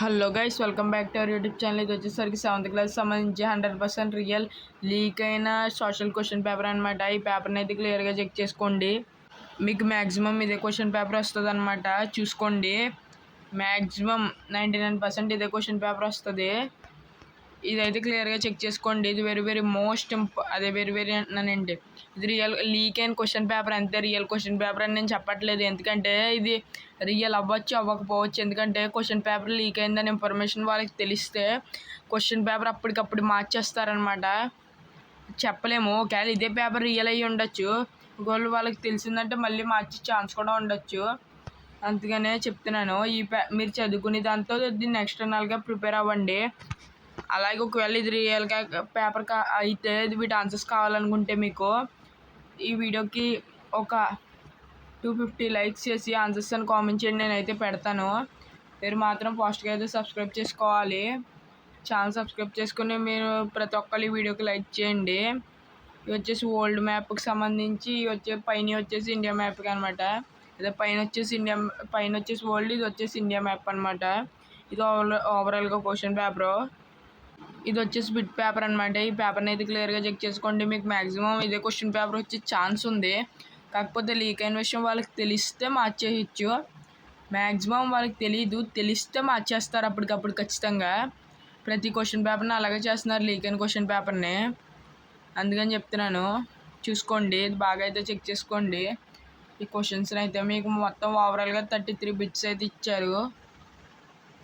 Hello guys, welcome back to our YouTube channel. ఇది వచ్చేసరికి 7th class సంబంధించి 100% real leak అయిన సోషల్ క్వశ్చన్ పేపర్ అనమాట. ఈ పేపర్ని అయితే క్లియర్గా చెక్ చేసుకోండి. మీకు మ్యాక్సిమం ఇదే క్వశ్చన్ పేపర్ వస్తుంది అనమాట. చూసుకోండి, మ్యాక్సిమం 99% ఇదే క్వశ్చన్ పేపర్ వస్తుంది. ఇదైతే క్లియర్గా చెక్ చేసుకోండి. ఇది వెరీ మోస్ట్ వెరీ అంటున్నానండి. ఇది రియల్ లీక్ అయిన క్వశ్చన్ పేపర్ అంతే. రియల్ క్వశ్చన్ పేపర్ అని నేను చెప్పట్లేదు, ఎందుకంటే ఇది రియల్ అవ్వచ్చు అవ్వకపోవచ్చు. ఎందుకంటే క్వశ్చన్ పేపర్ లీక్ అయిందని ఇన్ఫర్మేషన్ వాళ్ళకి తెలిస్తే క్వశ్చన్ పేపర్ అప్పటికప్పుడు మార్చేస్తారనమాట. చెప్పలేము, ఒకవేళ ఇదే పేపర్ రియల్ అయ్యి ఉండొచ్చు. ఒకవేళ వాళ్ళకి తెలిసిందంటే మళ్ళీ మార్చే ఛాన్స్ కూడా ఉండొచ్చు. అందుకనే చెప్తున్నాను, మీరు చదువుకునే దాంతో దీన్ని ఎక్స్టర్నల్గా ప్రిపేర్ అవ్వండి. అలాగే ఒకవేళ ఇది రియల్గా పేపర్ అయితే వీటి ఆన్సర్స్ కావాలనుకుంటే మీకు ఈ వీడియోకి ఒక 250 లైక్స్ చేసి ఆన్సర్స్ అని కామెంట్ చేయండి, నేనైతే పెడతాను. మీరు మాత్రం ఫాస్ట్గా అయితే సబ్స్క్రైబ్ చేసుకోవాలి. ఛానల్ సబ్స్క్రైబ్ చేసుకుని మీరు ప్రతి ఒక్కరి వీడియోకి లైక్ చేయండి. ఇవి వచ్చేసి ఓల్డ్ మ్యాప్కి సంబంధించి, పైన వచ్చేసి ఇండియా మ్యాప్కి అనమాట. అదే పైన వచ్చేసి ఓల్డ్, ఇది వచ్చేసి ఇండియా మ్యాప్ అనమాట. ఇది ఓవరాల్గా క్వశ్చన్ పేపరు. ఇది వచ్చేసి బిట్ పేపర్ అనమాట. ఈ పేపర్ని అయితే క్లియర్గా చెక్ చేసుకోండి. మీకు మ్యాక్సిమం ఇదే క్వశ్చన్ పేపర్ వచ్చే ఛాన్స్ ఉంది. కాకపోతే లీక్ అయిన విషయం వాళ్ళకి తెలిస్తే మార్చేయచ్చు. మ్యాక్సిమం వాళ్ళకి తెలిస్తే మార్చేస్తారు అప్పటికప్పుడు ఖచ్చితంగా. ప్రతి క్వశ్చన్ పేపర్ని అలాగే చేస్తున్నారు, లీక్ అయిన క్వశ్చన్ పేపర్ని. అందుకని చెప్తున్నాను, చూసుకోండి, ఇది బాగా అయితే చెక్ చేసుకోండి. ఈ క్వశ్చన్స్ని అయితే మీకు మొత్తం ఓవరాల్గా 33 బిట్స్ అయితే ఇచ్చారు.